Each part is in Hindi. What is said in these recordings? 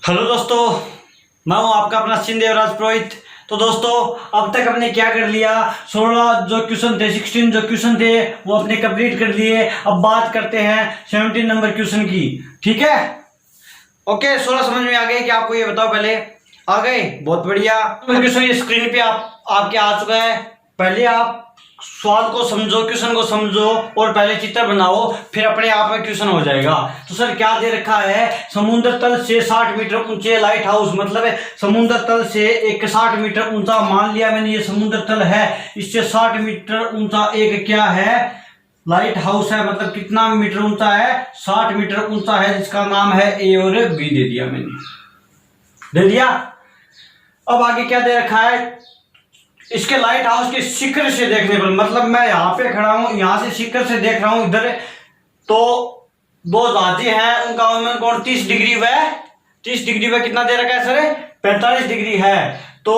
हेलो दोस्तों, मैं हूं आपका अपना देवराज पुरोहित। तो दोस्तों, अब तक हमने क्या कर लिया, 16 जो क्वेश्चन थे, 16 जो क्वेश्चन थे वो अपने कंप्लीट कर लिए। अब बात करते हैं 17 नंबर क्वेश्चन की। ठीक है, ओके। 16 समझ में आ गए कि आपको ये बताओ, पहले आ गए? बहुत बढ़िया। क्वेश्चन ये स्क्रीन पे आपके आ चुका है। पहले आप सवाल को समझो, क्वेश्चन को समझो और पहले चित्र बनाओ, फिर अपने आप में क्वेश्चन हो जाएगा। तो सर क्या दे रखा है, समुद्र तल से 60 मीटर ऊंचे लाइट हाउस, मतलब है समुद्र तल से एक 60 मीटर ऊंचा, मान लिया मैंने ये समुद्र तल है, इससे 60 मीटर ऊंचा एक क्या है, लाइट हाउस है। मतलब कितना मीटर ऊंचा है, 60 मीटर ऊंचा है, जिसका नाम है ए और बी। दे दिया मैंने, दे दिया। अब आगे क्या दे रखा है, इसके लाइट हाउस के शिखर से देखने पर, मतलब मैं यहां पे खड़ा हूं, यहां से शिखर से देख रहा हूं इधर, तो दो जहाजें हैं, उनका कोण 30 डिग्री व 30 डिग्री व कितना दे रखा है सर, 45 डिग्री है। तो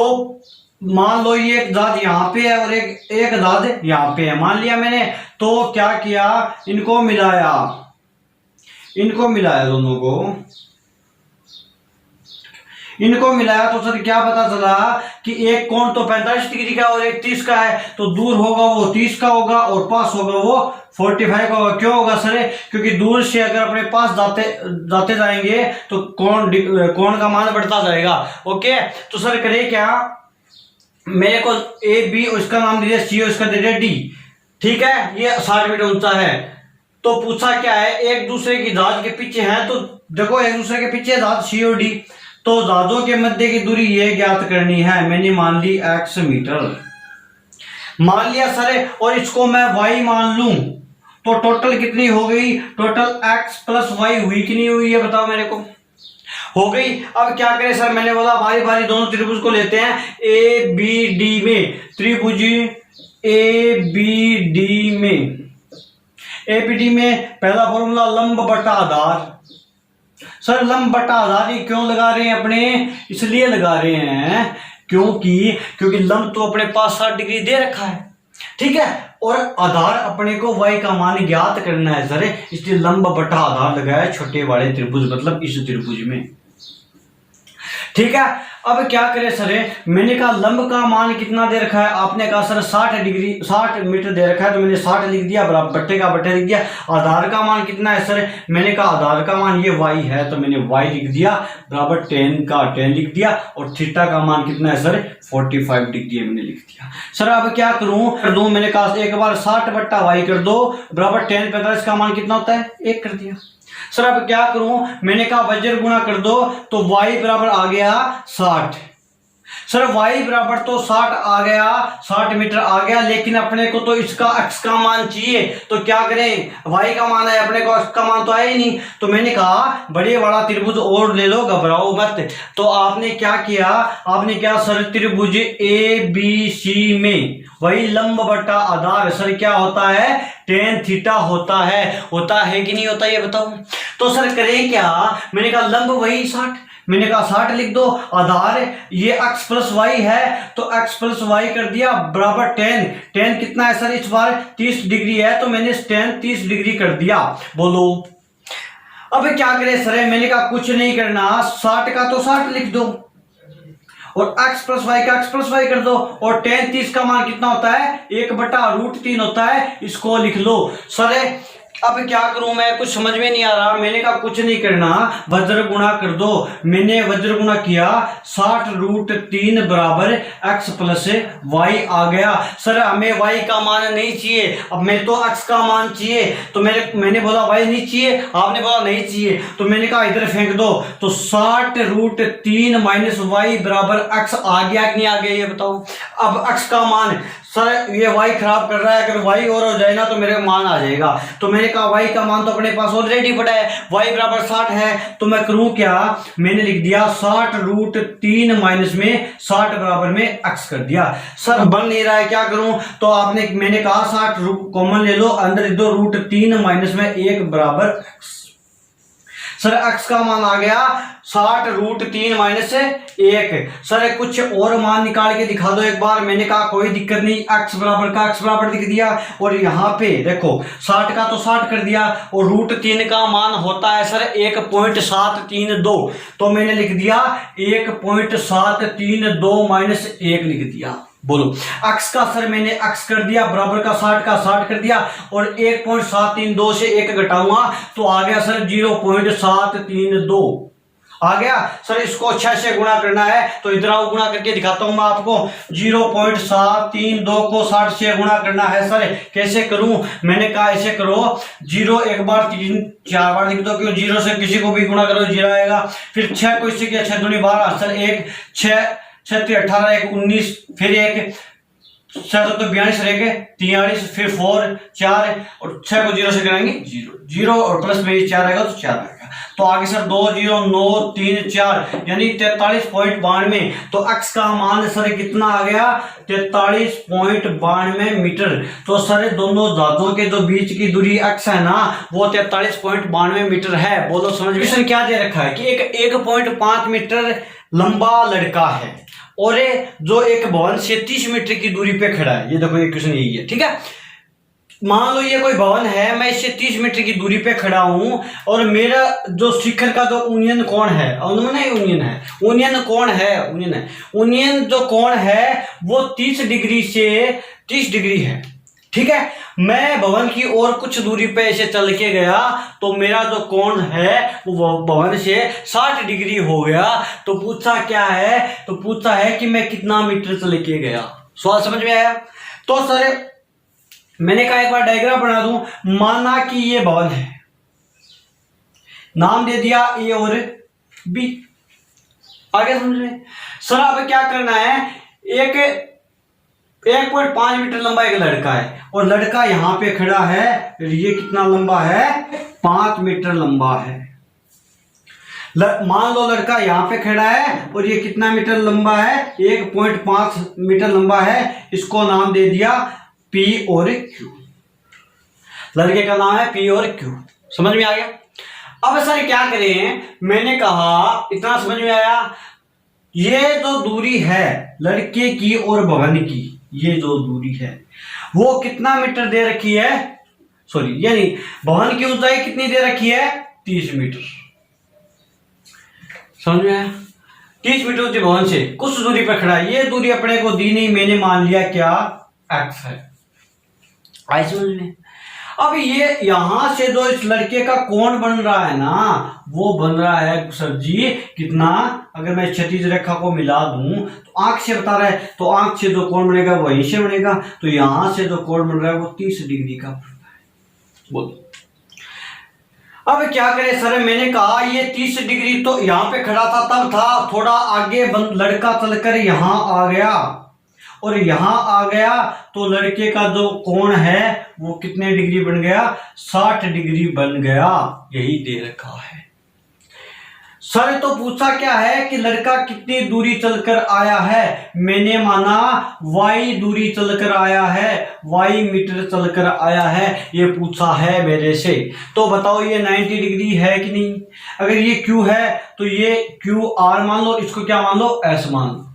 मान लो ये एक जहाज यहाँ पे है और एक जहाज यहाँ पे है, मान लिया मैंने। तो क्या किया, इनको मिलाया दोनों को, इनको मिलाया तो सर क्या पता चला कि एक कोण तो 45 डिग्री का और एक 30 का है, तो दूर होगा वो 30 का होगा और पास होगा वो 45 का होगा। क्यों होगा सर, क्योंकि दूर से अगर अपने पास जाते जाएंगे तो कोण का मान बढ़ता जाएगा। ओके, तो सर करे क्या, मेरे को ए बी, उसका नाम दे दिया सी, उसका दे दिया डी। ठीक है, ये 60 मीटर ऊंचा है। तो पूछा क्या है, एक दूसरे की जहाज के पीछे है, तो देखो एक दूसरे के पीछे जहाज सी और डी, तो जहाजों के मध्य की दूरी ये ज्ञात करनी है। मैंने मान ली x मीटर, मान लिया सर, और इसको मैं y मान लूं तो टोटल कितनी हो गई, टोटल x प्लस y हुई कि नहीं हुई, है बताओ मेरे को, हो गई। अब क्या करें सर, मैंने बोला भारी भारी दोनों त्रिभुज को लेते हैं, ए बी डी में, त्रिभुज ए बी डी में पहला फॉर्मूला लंब बटा आधार। सर लंब बटा आधार ये क्यों लगा रहे हैं अपने, इसलिए लगा रहे हैं क्योंकि लंब तो अपने पास 60 डिग्री दे रखा है, ठीक है, और आधार अपने को y का मान ज्ञात करना है सर, इसलिए लंब बटा आधार लगाया छोटे वाले त्रिभुज, मतलब इस त्रिभुज में। ठीक है, अब क्या करें सर, मैंने कहा लंब का मान कितना दे रखा है, आपने कहा सर 60 मीटर दे रखा है, तो मैंने 60 लिख दिया, बराबर बट्टे का बट्टे लिख दिया। आधार का मान कितना है सर, मैंने कहा आधार का मान ये y है, तो मैंने y लिख दिया, बराबर tan का tan लिख दिया, और थीटा का मान कितना है सर, 45 डिग्री मैंने लिख दिया। सर अब क्या करूं, मैंने कहा एक बार 60 बट्टा y कर दो, बराबर tan 45 का मान कितना होता है, 1 कर दिया। सर अब क्या करूं, मैंने कहा वज्र गुणा कर दो, तो y बराबर आ गया 60। सर y बराबर तो 60 आ गया, 60 मीटर आ गया, लेकिन अपने को तो इसका x का मान चाहिए, तो क्या करें, y का मान है, अपने को x का मान तो आया ही नहीं। तो मैंने कहा बड़े वाला त्रिभुज और ले लो, घबराओ मत। तो आपने क्या किया, सर त्रिभुज ए बी सी में वही लंब बटा आधार, सर क्या होता है, टेन थीटा होता है कि नहीं होता, ये बताओ। तो सर करें क्या, मैंने कहा लंब वही 60, मैंने कहा 60 लिख दो, आधार ये x प्लस वाई है, तो x प्लस वाई कर दिया, बराबर tan कितना है सर, इस बार 30 डिग्री है, तो मैंने tan 30 डिग्री कर दिया। बोलो अब क्या करें सर, मैंने कहा कुछ नहीं करना, 60 का तो 60 लिख दो, और x प्लस वाई का x प्लस वाई कर दो, और tan 30 का मान कितना होता है, 1/√3 होता है, इसको लिख लो। सर अब क्या करूं मैं, कुछ समझ में नहीं आ रहा। मैंने कहा कुछ नहीं करना, वज्र गुणा कर दो। मैंने वज्र गुणा किया, 60√3 बराबर x प्लस वाई आ गया। सर हमें y का मान नहीं चाहिए, अब मैं तो x का मान चाहिए, तो मैंने बोला y नहीं चाहिए, आपने बोला नहीं चाहिए, तो मैंने कहा इधर फेंक दो, तो 60√3 माइनस वाई बराबर x आ गया कि नहीं आ गया, ये बताओ। अब x का मान, सर ये y खराब कर रहा है, अगर y और हो जाए ना तो मेरे मान आ जाएगा। तो मैंने कहा y का मान तो अपने पास ऑलरेडी पड़ा है, y बराबर 60 है, तो मैं करूं क्या, मैंने लिख दिया 60√3 माइनस में 60 बराबर में x कर दिया। सर बन नहीं रहा है, क्या करूं, तो मैंने कहा 60 कॉमन ले लो, अंदर 2√3 माइनस में 1 बराबर x। सर x का मान आ गया 60√3 माइनस 1। सर कुछ और मान निकाल के दिखा दो एक बार। मैंने कहा कोई दिक्कत नहीं, x बराबर का x बराबर दिख दिया, और यहाँ पे देखो 60 का तो 60 कर दिया, और √3 का मान होता है सर 1.732, तो मैंने लिख दिया 1.732 माइनस 1 लिख दिया। बोलो x का सर मैंने x कर दिया, बराबर का 60 का 60 कर दिया, और 1.732 से 1 घटाऊंगा तो आ गया सर 0.732 आ गया। सर इसको 6 से गुणा करना है, तो इधर आओ गुणा करके दिखाता हूं मैं आपको। 0.732 को 60 से गुणा करना है। सर कैसे करूं? मैंने कहा ऐसे करो, 0 एक बार 3 4 बार लिख दो, क्यों 0 से किसी को भी गुणा करो 0 आएगा। फिर 6 को इससे किया 6 दूनी 12, सर 1 6 6 18 1 19, फिर 1 6 तो 42 रहेंगे 43, फिर 4 4 और 6 को 0 से कराएंगे 0 0 और प्लस में 4 आएगा तो 4 आएगा। तो आगे सर 2 0 9 3 4 यानी 43.92। तो x का मान सर कितना आ गया? 43.92 मीटर। तो सर दोनों धातुओं के जो बीच की दूरी x है ना, वो 43.92 मीटर है। बोलो समझ में? सर क्या दे रखा है कि एक 1.5 मीटर लंबा लड़का है और जो एक भवन से 30 मीटर की दूरी पे खड़ा है। ये देखो ये क्वेश्चन यही है, ठीक है। मान लो ये कोई भवन है, मैं इससे 30 मीटर की दूरी पे खड़ा हूं, और मेरा जो शिखर का जो यूनियन कोण है, यूनियन जो कोण है वो 30 डिग्री से 30 डिग्री है, ठीक है। मैं भवन की और कुछ दूरी पे ऐसे चल के गया तो मेरा जो कोण है वो भवन से 60 डिग्री हो गया। तो पूछा क्या है? तो पूछा है कि मैं कितना मीटर चल के गया। सवाल समझ में आया? तो सर मैंने कहा एक बार डायग्राम बना दूं। माना कि ये भवन है, नाम दे दिया ए और बी। आगे समझ में? सर अब क्या करना है? एक 1.5 मीटर लंबा एक लड़का है, और लड़का यहां पे खड़ा है। ये कितना लंबा है? 5 मीटर लंबा है। मान लो लड़का यहां पे खड़ा है और ये कितना मीटर लंबा है? 1.5 मीटर लंबा है। इसको नाम दे दिया P और Q। लड़के का नाम है P और Q। समझ में आ गया? अब सर क्या करें? मैंने कहा इतना समझ में आया। ये जो दूरी है लड़के की और भवन की, ये जो दूरी है वो कितना मीटर दे रखी है? सॉरी यानी भवन की ऊंचाई कितनी दे रखी है? 30 मीटर। समझ में आया? 30 मीटर ऊंचे भवन से कुछ दूरी पर खड़ा है। ये दूरी अपने को दी नहीं, मैंने मान लिया क्या? x है। आई समझ में? अब ये यहां से जो इस लड़के का कोण बन रहा है ना, वो बन रहा है सर जी कितना? अगर मैं क्षैतिज रेखा को मिला दूं तो आंख से बता रहा है, तो आंख से जो कोण बनेगा वहीं से बनेगा। तो यहां से जो कोण बन रहा है वो 30 डिग्री का बोल। अब क्या करें सर? मैंने कहा ये 30 डिग्री तो यहां पे खड़ा था तब था, थोड़ा आगे लड़का चलकर यहां आ गया और यहां आ गया तो लड़के का जो कोण है वो कितने डिग्री बन गया? 60 डिग्री बन गया। यही दे रखा है सर। तो पूछा क्या है कि लड़का कितनी दूरी चलकर आया है? मैंने माना y दूरी चलकर आया है, y मीटर चलकर आया है। ये पूछा है मेरे से। तो बताओ ये 90 डिग्री है कि नहीं? अगर ये q है तो ये q r मान लो, इसको क्या मान लो? s मान लो।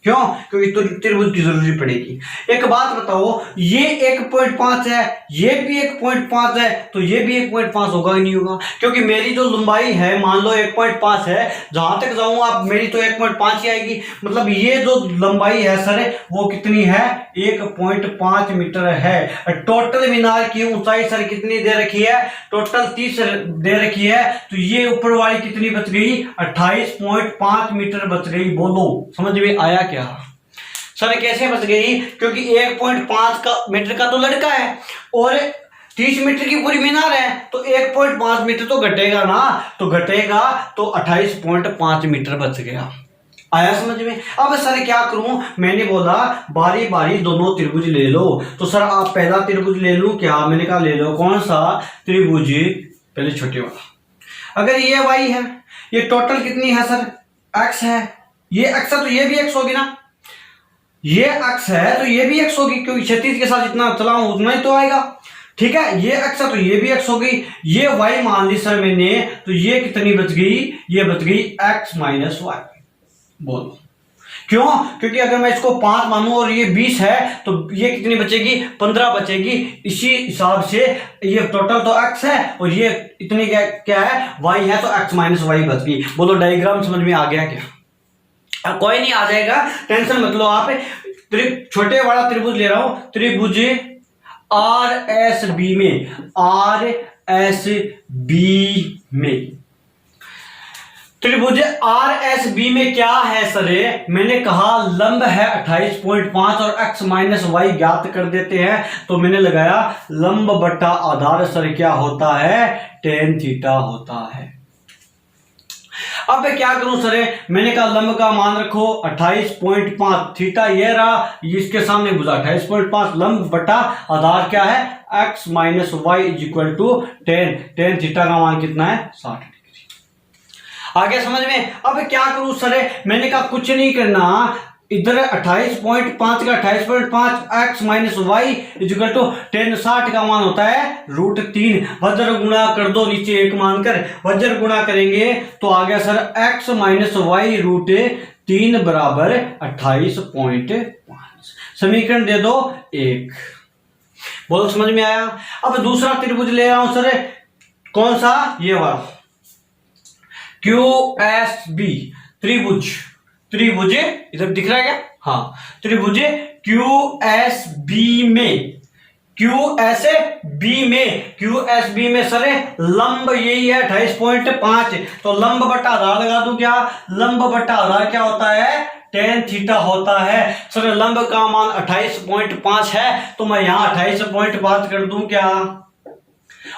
क्यों? क्योंकि तो त्रिभुज की जरूरी पड़ेगी। एक बात बताओ, ये 1.5 है, ये भी 1.5 है, तो ये भी 1.5 होगा कि नहीं होगा? क्योंकि मेरी जो लंबाई है मान लो 1.5 है, जहां तक जाऊंगा आप मेरी तो 1.5 ही आएगी। मतलब ये जो लंबाई है सर वो कितनी है? 1.5 मीटर है। टोटल मीनार की ऊंचाई सर कितनी दे रखी है? टोटल 30 दे रखी है। तो ये ऊपर वाली कितनी बच गई? 28.5 मीटर बच गई। बोलो समझ में आया क्या? सर कैसे बच गई? क्योंकि 1.5 का मीटर का तो लड़का है और 30 मीटर की पूरी मीनार है, तो 1.5 मीटर तो घटेगा ना, तो घटेगा तो 28.5 मीटर बच गया। आया समझ में? अब सर क्या करूं? मैंने बोला बारी बारी दोनों त्रिभुज ले लो। तो सर आप पहला त्रिभुज ले लूं क्या? मैंने कहा ले लो। कौन सा त्रिभुज? पहले छोटे वाला। अगर ये y है, ये टोटल कितनी है सर? x है। ये x है तो ये भी x होगी ना, ये x है तो ये भी x होगी, क्योंकि क्षैतिज के साथ जितना चलाऊं उतना ही तो आएगा। ठीक है, ये x है तो ये भी x हो गई, ये y मान ली सर मैंने, तो ये कितनी बच गई, ये बच गई x माइनस वाई। बोलो क्यों, क्योंकि अगर मैं इसको 5 मानूं और ये 20 है तो ये कितनी बचेगी, 15 बचेगी। इसी हिसाब से ये टोटल तो x है और ये इतनी क्या है, y है, तो x माइनस वाई बच गई। बोलो डायग्राम समझ में आ गया क्या? कोई नहीं, आ जाएगा, टेंशन मत लो आप। छोटे वाला त्रिभुज ले रहा हूं, त्रिभुज आर एस बी में, आर एस बी में, त्रिभुज आर एस बी में क्या है सर, मैंने कहा लंब है 28.5 और x माइनस वाई ज्ञात कर देते हैं, तो मैंने लगाया लंब बटा आधार सर क्या होता है, tan थीटा होता है। अब मैं क्या करूं सर, मैंने कहा लंब का मान रखो 28.5, थीटा ये रहा, इसके सामने भुजा 28.5, लंब बटा आधार क्या है, x minus y is equal to tan theta का मान कितना है, 60 डिग्री। आगे समझ में। अब क्या करूं सर, मैंने कहा कुछ नहीं करना, इधर 28.5 का 28.5 x minus y is equal to tan 60 का मान होता है √3, वज्र गुणा कर दो, नीचे एक मानकर वज्र गुणा करेंगे तो आ गया सर x माइनस वाई √3 बराबर 28.5। समीकरण दे दो 1। बोलो समझ में आया। अब दूसरा त्रिभुज ले रहा हूं सर, कौन सा, ये वाला QSB त्रिभुज, त्रिभुज इधर दिख रहा है क्या, हाँ, त्रिभुज QSB में, QSB में सर लंब यही है 28.5, तो लंब बटा आधार लगा दूं क्या, लंब बटा आधार क्या होता है, tan थीटा होता है। सर लंब का मान 28.5 है तो मैं यहां 28.5 कर दूं क्या,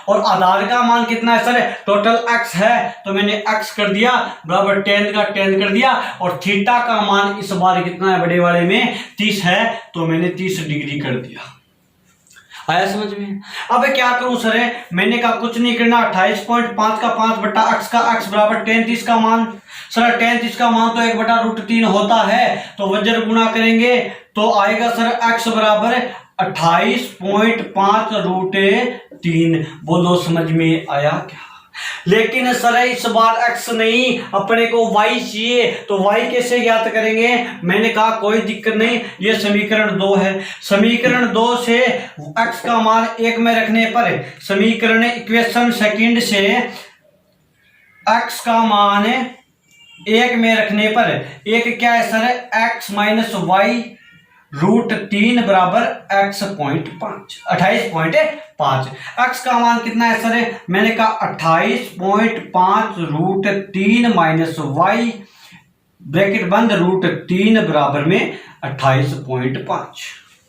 और आधार का मान कितना है सर, टोटल x है तो मैंने x कर दिया बराबर tan का tan कर दिया, और थीटा का मान इस बार कितना है, बड़े वाले में 30 है तो मैंने 30 डिग्री कर दिया। आया समझ में। अब क्या करूं सर, मैंने कहा कुछ नहीं करना, 28.5 का 5 बटा x का x बराबर tan 30 का मान, सर tan 30 का मान तो 1 बटा √3 होता है, तो वज्र गुणा करेंगे तो आएगा सर x बराबर 28.5 √3। बोलो समझ में आया क्या। लेकिन सर इस बार x नहीं, अपने को y चाहिए, तो y कैसे ज्ञात करेंगे, मैंने कहा कोई दिक्कत नहीं, ये समीकरण 2 है, समीकरण 2 से x का मान 1 में रखने पर, समीकरण इक्वेशन सेकंड से x का मान 1 में रखने पर, एक क्या है सर, x माइनस वाई √3 बराबर x.5, 28.5। x का मान कितना है सर, मैंने कहा 28.5 √3 माइनस वाई ब्रैकेट बंद √3 बराबर में 28.5।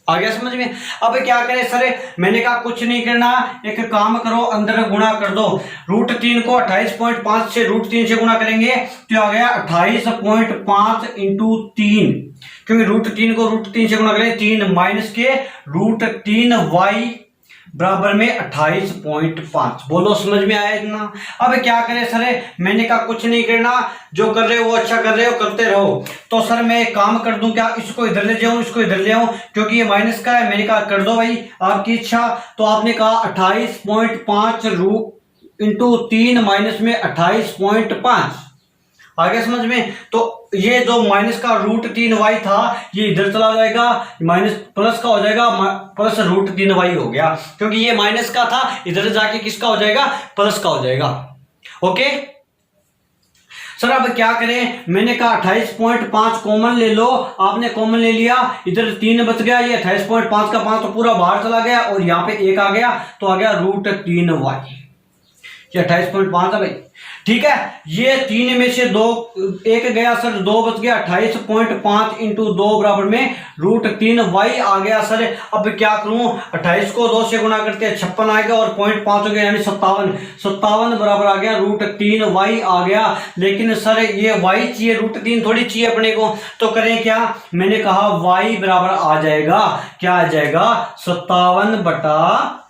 आ गया समझ में। अब क्या करें सर, मैंने कहा कुछ नहीं करना, एक काम करो, अंदर गुणा कर दो, √3 को 28.5 से √3 से गुणा करेंगे तो आ गया 28.5 इंटू 3, क्योंकि √3 को √3 से गुणा करें 3 माइनस के √3 वाई बराबर में 28.5। बोलो समझ में आया इतना। अब क्या करें सर, मैंने कहा कुछ नहीं करना, जो कर रहे हो वो अच्छा कर रहे हो, करते रहो। तो सर मैं एक काम कर दूं क्या, इसको इधर ले जाऊं, इसको इधर ले आऊं, क्योंकि ये माइनस का है, मैंने कहा कर दो भाई आपकी इच्छा। तो आपने कहा 28.5 इंटू 3 माइनस में 28.5, आगे समझ में। तो ये जो माइनस का √3 वाई था ये इधर चला जाएगा, माइनस प्लस का हो जाएगा, प्लस √3 वाई हो गया, क्योंकि ये माइनस का था, इधर जाके किसका हो जाएगा, प्लस का हो जाएगा। ओके सर अब क्या करें, मैंने कहा 28.5 कॉमन ले लो, आपने कॉमन ले लिया, इधर 3 बच गया, ये 28.5 का 5 तो पूरा बाहर चला गया और यहाँ पे 1 आ गया, तो आ गया √3 वाई, ये 28.5 है भाई। ठीक है, ये 3 में से 2 1 गया सर, 2 बच गया, 28.5 इंटू 2 बराबर में √3 वाई आ गया सर। अब क्या करूं, 28 को 2 से गुणा करते हैं 56 आएगा और 0.5 हो गया यानी 57 बराबर आ गया, √3 वाई आ गया। लेकिन सर ये वाई चाहिए, √3 थोड़ी चाहिए अपने को, तो करें क्या, मैंने कहा वाई बराबर आ जाएगा, क्या आ जाएगा, 57 बटा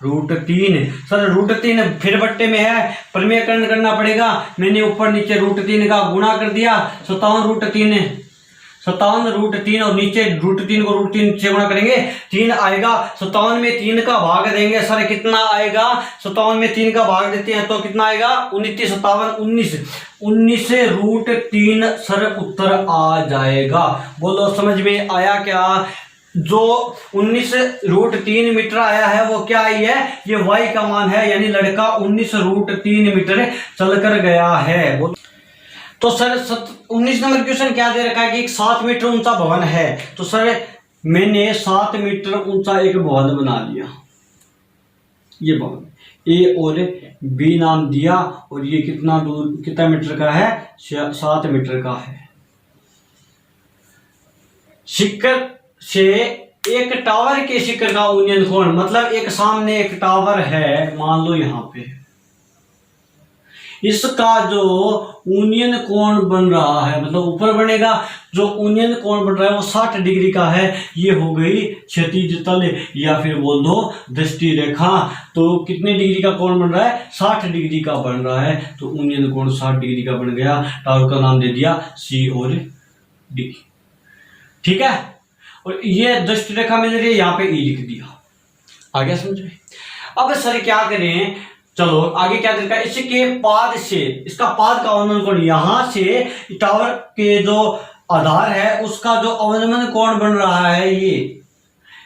√3। सर √3 फिर बट्टे में है, प्रमेयकरण करना पड़ेगा, मैंने ऊपर नीचे √3 का गुणा कर दिया, 57 √3 57√3 और नीचे √3 को √3 से गुणा करेंगे 3 आएगा। 57 में 3 का भाग देंगे सर कितना आएगा, 57 में 3 का भाग देते हैं तो कितना आएगा 29, 57 19 √3 सर उत्तर आ जाएगा। बोलो समझ में आया क्या? जो 19√3 मीटर आया है वो क्या आई है, ये y का मान है, यानी लड़का 19√3 मीटर चलकर गया है। तो सर 19 नंबर क्वेश्चन क्या दे रखा है कि एक 7 मीटर ऊंचा भवन है। तो सर मैंने 7 मीटर ऊंचा एक भवन बना लिया, ये भवन ए और बी नाम दिया, और ये कितना दूर कितना मीटर का है, 7 मीटर का है। शिखर से एक टावर के शिखर का यूनियन कोण, मतलब एक सामने एक टावर है मान लो यहां पे, इसका जो यूनियन कोण बन रहा है, मतलब ऊपर बनेगा जो यूनियन कोण बन रहा है वो 60 डिग्री का है। ये हो गई क्षैतिज तल या फिर बोल दो दृष्टि रेखा। तो कितने डिग्री का कोण बन रहा है, 60 डिग्री का बन रहा है। तो यूनियन कोण 60 डिग्री का बन गया, टावर का नाम दे दिया सी और डी, ठीक है। और ये दृष्टि रेखा मिल रही है, यहाँ पे ई लिख दिया, आ गया समझ में। अब सर क्या करें, चलो आगे क्या देखा, इसके पाद से, इसका पाद का अवनमन कोण यहां से टावर के जो आधार है उसका जो अवनमन कोण बन रहा है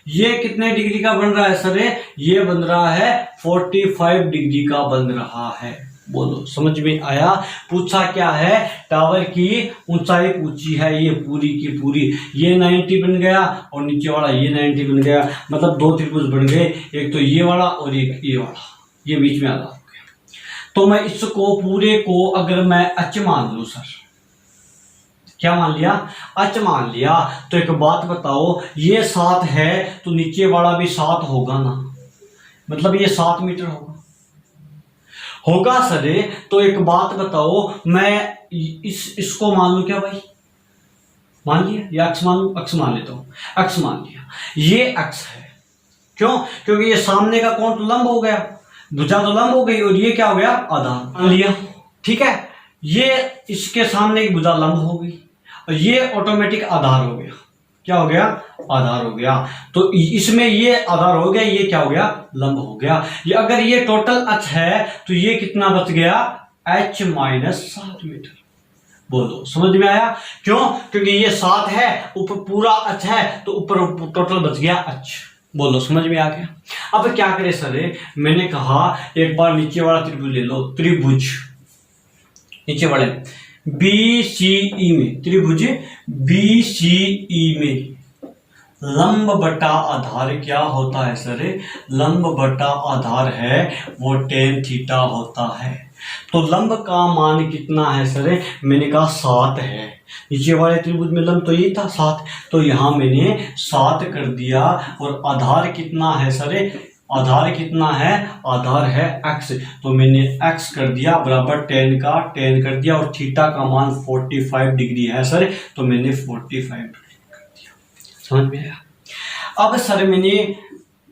ये कितने डिग्री का बन रहा है सर, ये बन रहा है 45 डिग्री का बन रहा है। बोलो समझ में आया। पूछा क्या है, टावर की ऊंचाई पूछी है, ये पूरी की पूरी, ये 90 बन गया और नीचे वाला ये 90 बन गया, मतलब 2 त्रिभुज बन गए, एक तो ये वाला और एक ये वाला, ये बीच में आधा हो गया। तो मैं इसको पूरे को अगर मैं अच मान लूं सर, क्या मान लिया, अच मान लिया, तो एक बात बताओ, ये 7 है तो नीचे वाला भी 7 होगा ना, मतलब ये 7 मीटर होगा सर। तो एक बात बताओ, मैं इसको मान लूं क्या भाई, मान लिया, या अक्ष मान लूं, अक्ष मान लेता हूं, अक्ष मान लिया, ये अक्ष है, क्यों, क्योंकि ये सामने का कोण तो लंब हो गया, भुजा तो लंब हो गई, और ये क्या हो गया, आधार मान लिया, ठीक है। ये इसके सामने की भुजा लंब हो गई और ये ऑटोमेटिक आधार हो गया, क्या हो गया, आधार हो गया। तो इसमें ये आधार हो गया, ये क्या हो गया, लंब हो गया। ये अगर ये टोटल अक्ष है तो ये कितना बच गया, h माइनस 7 मीटर। बोलो समझ में आया, क्यों, क्योंकि ये 7 है, ऊपर पूरा अक्ष है, तो ऊपर टोटल बच गया अक्ष। बोलो समझ में आ गया। अब क्या करें सर, मैंने कहा एक बार नीचे वाला त्रिभुज ले लो, त्रिभुज नीचे वाले BCE में, त्रिभुज BCE में लंब बटा आधार क्या होता है सर, लंब बटा आधार है वो tan थीटा होता है। तो लंब का मान कितना है सर, मैंने कहा 7 है, नीचे वाले त्रिभुज में लंब तो यही था 7, तो यहां मैंने 7 कर दिया। और आधार कितना है सर, आधार कितना है, आधार है x, तो मैंने x कर दिया बराबर tan का tan कर दिया, और थीटा का मान 45 डिग्री है सर, तो मैंने 45 डिग्री कर दिया। समझ में आया। अब सर मैंने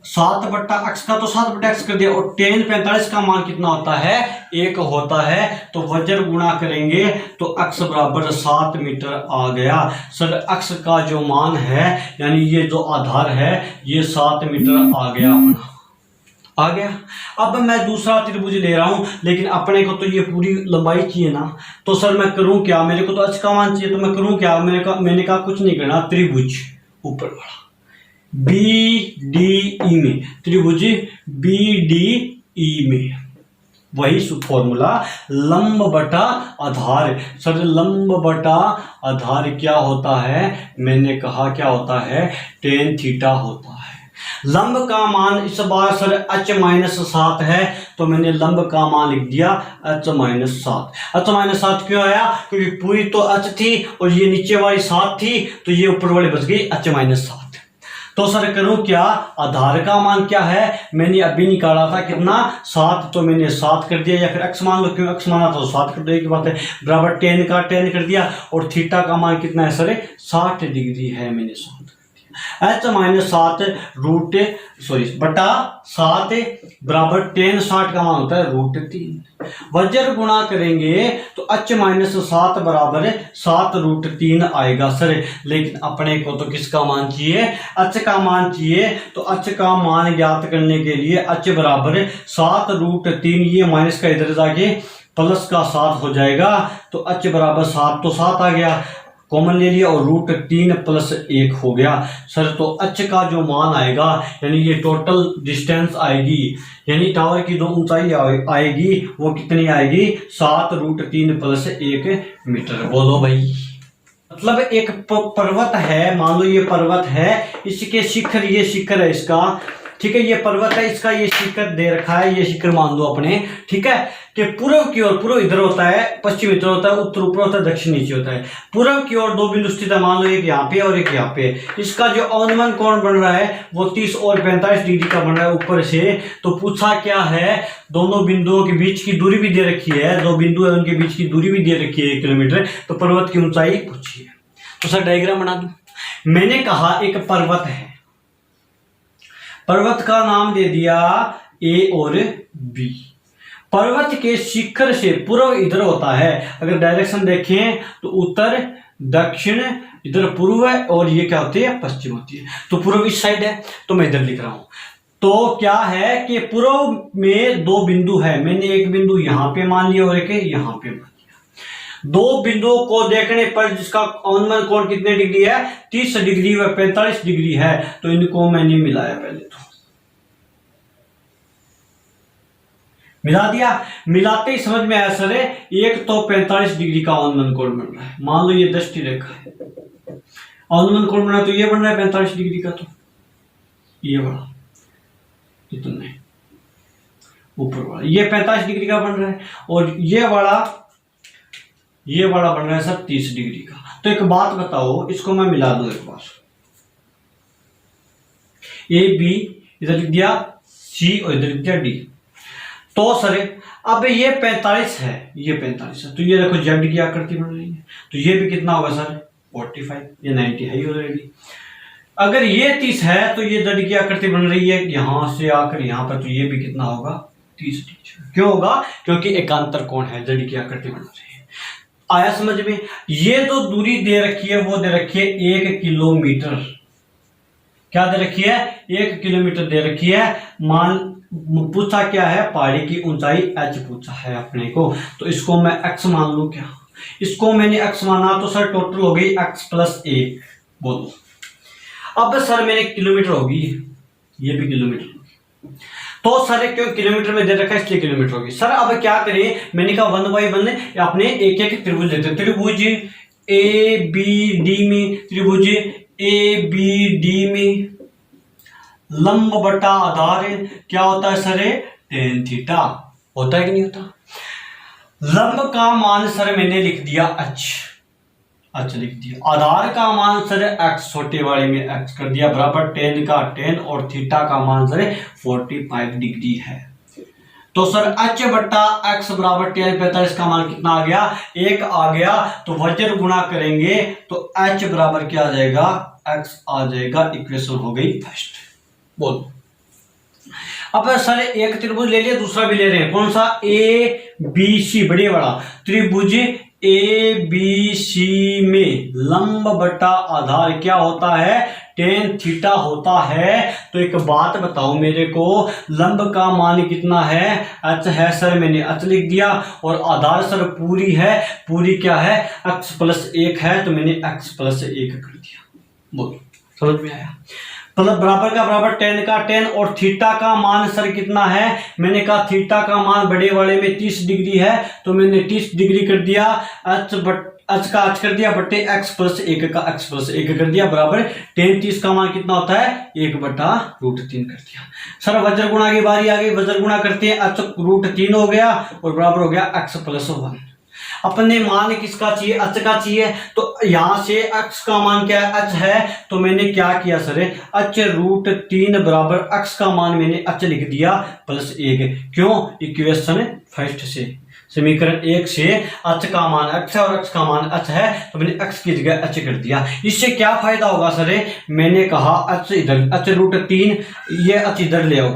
7 बट्टा x का तो 7 बट्टा x कर दिया, और tan 45 का मान कितना होता है, 1 होता है, तो वज्र गुणा करेंगे तो x बराबर 7 मीटर आ गया सर। x का जो मान है यानी ये जो आधार है ये 7 मीटर आ गया, अपना आ गया। अब मैं दूसरा त्रिभुज ले रहा हूं, लेकिन अपने को तो ये पूरी लंबाई चाहिए ना, तो सर मैं करूं क्या, मेरे को तो h का मान चाहिए, तो मैं करूं क्या, मैंने कहा कुछ नहीं करना, त्रिभुज ऊपर वाला BDE में, त्रिभुज BDE में वही फॉर्मूला, लंब बटा आधार। सर लंब बटा आधार क्या होता है, मैंने कहा क्या होता है, tan थीटा होता है। लंब का मान इस बार सर h माइनस 7 है, तो मैंने लंब का मान लिख दिया h माइनस 7। h माइनस 7 क्यों आया, क्योंकि पूरी तो h थी और ये नीचे वाली 7 थी, तो ये ऊपर वाली बच गई h माइनस 7। तो सर करूं क्या, आधार का मान क्या है, मैंने अभी निकाला था कितना, 7, तो मैंने 7 कर दिया, या फिर x मान लो, क्यों x माना तो 7 कर दो, एक बात है, बराबर tan का tan कर दिया, और थीटा का मान कितना है सर, 60 डिग्री है, मैंने 7 h माइनस 7 बटा 7 बराबर tan 60 का मान होता है √3। वज्र गुणा करेंगे तो h माइनस 7 बराबर 7√3 आएगा सर। लेकिन अपने को तो किसका मान चाहिए, h का मान चाहिए। तो h का मान ज्ञात करने के लिए h बराबर 7√3, ये माइनस का इधर जाके प्लस का 7 हो जाएगा। तो h बराबर 7 तो 7 आ गया, कॉमन ले लिया और √3 + 1 हो गया सर। तो h का जो मान आएगा यानी ये टोटल डिस्टेंस आएगी, यानी टावर की जो ऊंचाई आएगी वो कितनी आएगी, 7√3 + 1 मीटर। बोलो भाई, मतलब एक पर्वत है, मान लो ये पर्वत है, इसके शिखर, ये शिखर है इसका, ठीक है, ये पर्वत है, इसका ये शिखर दे रखा है, ये शिखर मान लो अपने, ठीक है, कि पूर्व की ओर, पूर्व इधर होता है, पश्चिम इधर होता है, उत्तर ऊपर होता है, दक्षिण नीचे होता है। पूर्व की ओर 2 बिंदु स्थित है, मान लो एक यहाँ पे और एक यहाँ पे। इसका जो अवनमन कोण बन रहा है वो 30 और 45 डिग्री का बन रहा है ऊपर से। तो पूछा क्या है, दोनों बिंदुओं के बीच की दूरी भी दे रखी है, 2 बिंदु है उनके बीच की दूरी भी दे रखी है 1 किलोमीटर। तो पर्वत की ऊंचाई पूछी है। तो सर डायग्राम बना दूं। मैंने कहा एक पर्वत है, पर्वत का नाम दे दिया ए और बी। पर्वत के शिखर से पूर्व इधर होता है, अगर डायरेक्शन देखें तो उत्तर, दक्षिण, इधर पूर्व है, और ये क्या होती है, पश्चिम होती है। तो पूर्व इस साइड है, तो मैं इधर लिख रहा हूं। तो क्या है कि पूर्व में 2 बिंदु है, मैंने एक बिंदु यहां पे मान लिया और एक यहां पे मान लिया। 2 बिंदुओं को देखने पर जिसका अवनमन कोण कितने डिग्री है, 30 डिग्री व 45 डिग्री है। तो इनको मैंने मिलाया, पहले तो मिला दिया, मिलाते ही समझ में आया सर, एक तो 45 डिग्री का अवनमन कोण बन रहा है। मान लो ये 10 रेखा है, अवनमन कोण बना तो ये बन रहा है 45 डिग्री का, तो ये बड़ा इतना ऊपर वाला ये 45 डिग्री का बन रहा है, और ये वाला बन रहा है सर 30 डिग्री का। तो एक बात बताओ, इसको मैं मिला दूं एक बार, ए बी इधर लिख दिया, सी और इधर लिख दिया डी। तो सर अब ये 45 है, ये 45 है, तो ये देखो जेड की आकृति बन रही है। तो ये भी कितना होगा सर, 45, ये 90 है ऑलरेडी। अगर ये 30 है तो ये जेड की आकृति बन रही है यहां से आकर यहां पर, तो ये भी कितना होगा, 30 डिग्री। क्यों होगा, क्योंकि एकांतर कोण है, जेड की आकृति बन रही है। आया समझ में। ये जो दूरी दे रखी है वो दे रखी है 1 किलोमीटर। क्या दे रखी है, 1 किलोमीटर दे रखी है। मान पूछा क्या है, पहाड़ी की ऊंचाई h पूछा है अपने को। तो इसको मैं x मान लू, क्या इसको मैंने x माना, तो सर टोटल हो गई x + 1। बोलो अब सर मैंने किलोमीटर होगी, ये भी किलोमीटर होगी। तो सर क्यों किलोमीटर में दे रखा है इसलिए किलोमीटर होगी। सर अब क्या करें, मैंने कहा 1/1 अपने एक एक त्रिभुज लेते, त्रिभुज ए बी डी में, त्रिभुज ए बी डी में लंब बटा आधार क्या होता है सर, tan थीटा होता है कि नहीं होता। लंब का मान सर मैंने लिख दिया h लिख दिया, आधार का मान सर x, छोटे वाले में x कर दिया, बराबर tan का tan, और थीटा का मान सर 45 डिग्री है। तो सर h बटा x बराबर tan 45 का मान कितना आ गया, 1 आ गया। तो वज्र गुणा करेंगे तो h बराबर क्या आ जाएगा, x आ जाएगा। इक्वेशन हो गई फर्स्ट। बोल अब सर एक त्रिभुज ले लिया, दूसरा भी ले रहे हैं, कौन सा, ए बी सी, बड़े बड़ा त्रिभुज ए बी सी में लंब बटा आधार क्या होता है, tan थीटा होता है। तो एक बात बताओ मेरे को, लंब का मान कितना है, h है सर, मैंने h लिख दिया, और आधार सर पूरी है, पूरी क्या है, x + 1 है, तो मैंने x + 1 कर दिया। बोल समझ में आया। मतलब बराबर का बराबर tan का tan, और थीटा का मान सर कितना है, मैंने कहा थीटा का मान बड़े वाले में 30 डिग्री है, तो मैंने 30 डिग्री कर दिया, h का h कर दिया, बटे x + 1 का x + 1 कर दिया, बराबर tan 30 का मान कितना होता है, 1/√3 कर दिया। सर वज्र गुणा की बारी आ गई, वज्र गुणा करते हैं, h √3 हो गया और बराबर हो गया x + 1। अपने मान किसका चाहिए, h का चाहिए। तो यहां से x का मान क्या है, h है, तो मैंने क्या किया सर, h √3 बराबर x का मान मैंने h लिख दिया +1। क्यों, इक्वेशन फर्स्ट से, समीकरण 1 से h का मान x है और x का मान h है, तो मैंने x की जगह h कर दिया। इससे क्या फायदा होगा सर, मैंने कहा h इधर, h √3, ये h इधर ले आओ,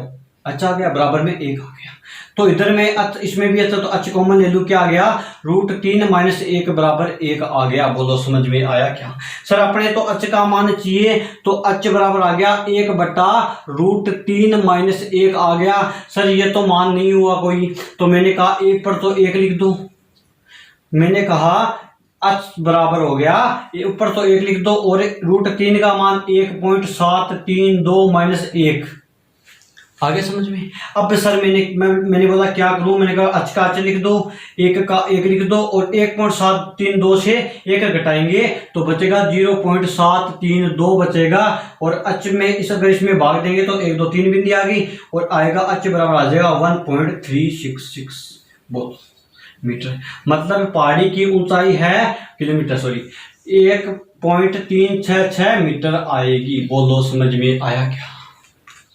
h आ गया, बराबर में 1 आ गया। तो इधर में इसमें भी अच्छा, तो h कॉमन ले लूँ, क्या आ गया √3 - 1 बराबर 1 आ गया। बोलो समझ में आया क्या? सर अपने तो h का मान चाहिए, तो h बराबर आ गया 1/√3 - 1 आ गया। सर ये तो मान नहीं हुआ कोई, तो मैंने कहा 1 पर तो 1 लिख दो। मैंने कहा h बराबर हो गया, ऊपर तो 1 लिख दो, और √3 का मान 1.732 - 1 आगे समझ में। अब सर मैंने बोला क्या करूं, मैंने कहा h का h लिख दो, 1 का 1 लिख दो, और 1.732 से 1 घटाएंगे तो बचेगा 0.732 बचेगा, और h में अगर इसमें भाग देंगे तो 1 2 3 बिंदी आ गई, और आएगा h बराबर आ जाएगा 1.366 मीटर। मतलब पहाड़ी की ऊंचाई है किलोमीटर, सॉरी 1.366 मीटर आएगी। बोलो समझ में आया क्या?